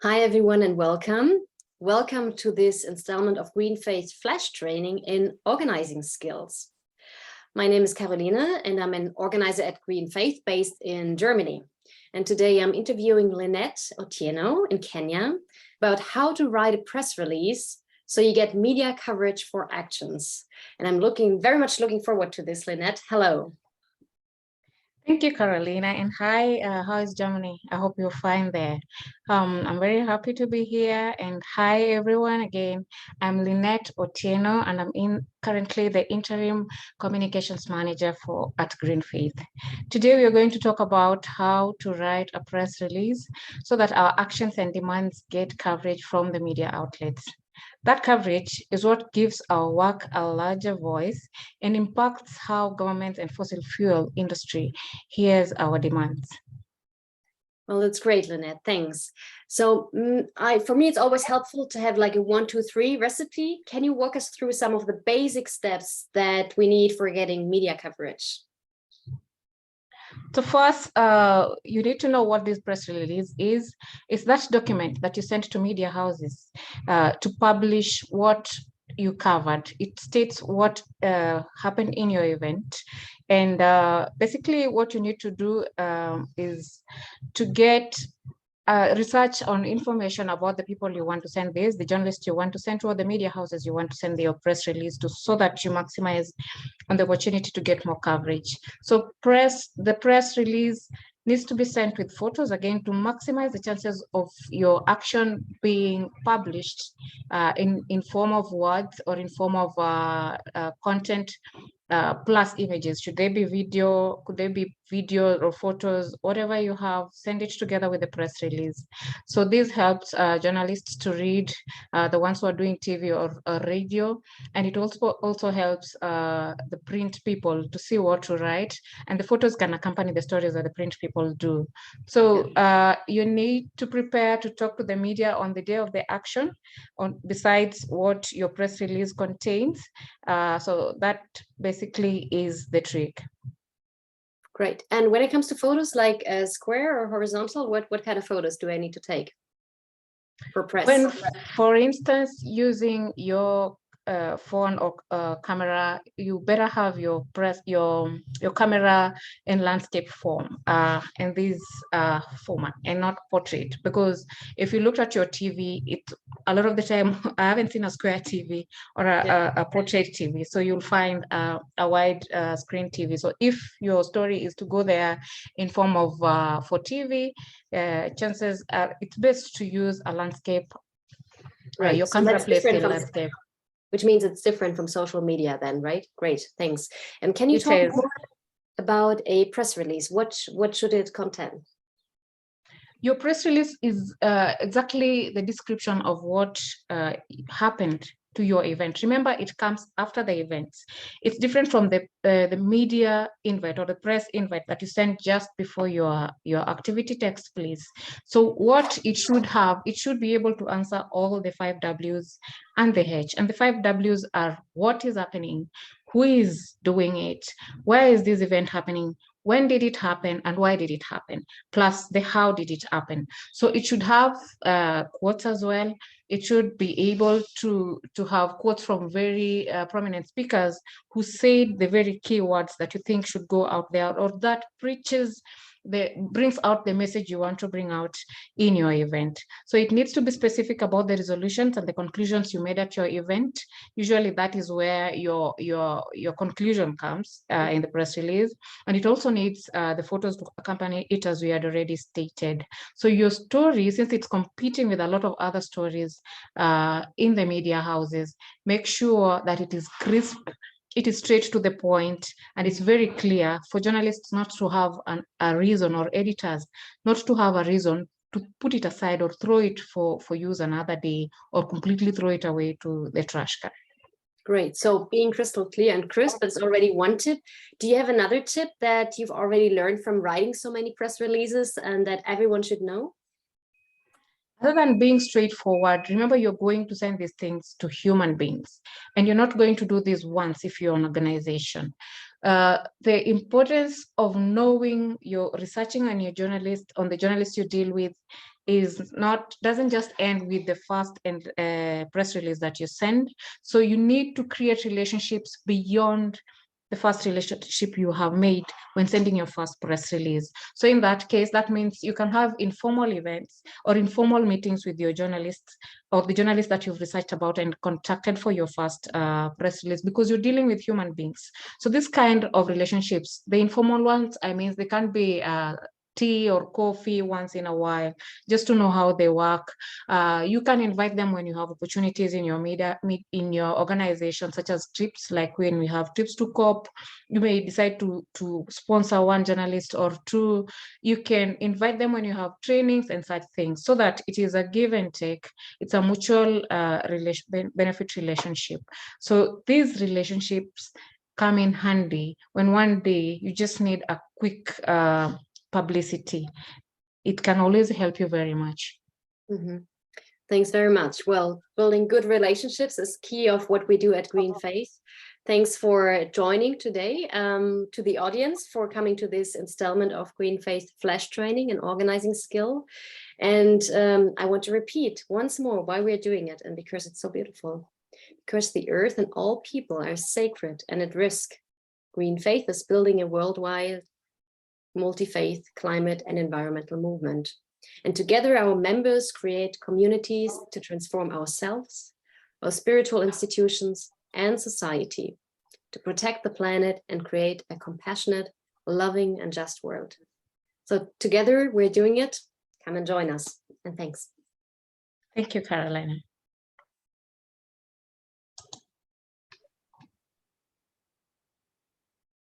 Hi, everyone, and welcome. Welcome to this installment of GreenFaith Flash Training in Organizing Skills. My name is Carolina, and I'm an organizer at GreenFaith based in Germany. And today I'm interviewing Lynet Otieno in Kenya about how to write a press release so you get media coverage for actions. And I'm very much looking forward to this, Lynet. Hello. Thank you, Carolina, and hi, how is Germany? I hope you're fine there. I'm very happy to be here, and hi, everyone, again. I'm Lynet Otieno, and I'm currently the Interim Communications Manager at GreenFaith. Today, we are going to talk about how to write a press release so that our actions and demands get coverage from the media outlets. That coverage is what gives our work a larger voice and impacts how government and fossil fuel industry hears our demands. Well, that's great, Lynet. Thanks. So for me, it's always helpful to have like a 1, 2, 3 recipe. Can you walk us through some of the basic steps that we need for getting media coverage? So first, you need to know what this press release is. It's that document that you send to media houses to publish what you covered. It states what happened in your event. And basically what you need to do is to get research on information about the people you want to send this, the journalists you want to send to, or the media houses you want to send your press release to, so that you maximize on the opportunity to get more coverage. So the press release needs to be sent with photos, again, to maximize the chances of your action being published in form of words or in form of content plus images. Should they be video? Could they be video or photos? Whatever you have, send it together with the press release. So this helps journalists to read, the ones who are doing TV or radio, and it also helps the print people to see what to write, and the photos can accompany the stories that the print people do. So you need to prepare to talk to the media on the day of the action, besides what your press release contains. So that basically is the trick. Great. And when it comes to photos, like square or horizontal, what kind of photos do I need to take for press? When, for instance, using your phone or camera, you better have your camera in landscape form in this format and not portrait, because if you looked at your TV, a lot of the time I haven't seen a square TV or a portrait TV, so you'll find a wide screen TV. So if your story is to go there in form of for TV, chances are it's best to use a landscape. Right. Your camera placed in landscape. Which means it's different from social media then, right? Great, thanks. And can you talk more about a press release? What should it contain? Your press release is exactly the description of what happened to your event. Remember, it comes after the events. It's different from the media invite or the press invite that you send just before your activity takes place. So what it should have, it should be able to answer all the 5 W's and the H. And the 5 W's are: what is happening, who is doing it, where is this event happening, when did it happen, and why did it happen, plus the how did it happen. So it should have quotes as well. It should be able to have quotes from very prominent speakers who said the very key words that you think should go out there, or that brings out the message you want to bring out in your event. So it needs to be specific about the resolutions and the conclusions you made at your event. Usually that is where your conclusion comes in the press release. And it also needs the photos to accompany it, as we had already stated. So your story, since it's competing with a lot of other stories in the media houses, make sure that it is crisp, it is straight to the point, and it's very clear for journalists not to have a reason, or editors not to have a reason to put it aside or throw it for use another day, or completely throw it away to the trash can. Great. So being crystal clear and crisp is already one tip. Do you have another tip that you've already learned from writing so many press releases and that everyone should know? Other than being straightforward, remember you're going to send these things to human beings, and you're not going to do this once if you're an organization. The importance of knowing, you're researching on the journalists you deal with, doesn't just end with the first press release that you send. So you need to create relationships beyond the first relationship you have made when sending your first press release. So in that case, that means you can have informal events or informal meetings with your journalists or the journalists that you've researched about and contacted for your first press release, because you're dealing with human beings. So this kind of relationships, the informal ones, I mean, they can be tea or coffee once in a while, just to know how they work. You can invite them when you have opportunities in your in your organization, such as trips, like when we have trips to COP, you may decide to sponsor one journalist or two. You can invite them when you have trainings and such things, so that it is a give and take. It's a mutual benefit relationship. So these relationships come in handy when one day you just need a quick publicity. It can always help you very much. Mm-hmm. Thanks very much. Well, building good relationships is key of what we do at GreenFaith. Thanks for joining today, to the audience for coming to this installment of GreenFaith Flash Training and Organizing Skill. And I want to repeat once more why we're doing it, and because it's so beautiful. Because the earth and all people are sacred and at risk. GreenFaith is building a worldwide multi-faith climate and environmental movement. And together our members create communities to transform ourselves, our spiritual institutions and society, to protect the planet and create a compassionate, loving and just world. So together we're doing it. Come and join us, and thanks. Thank you, Carolina.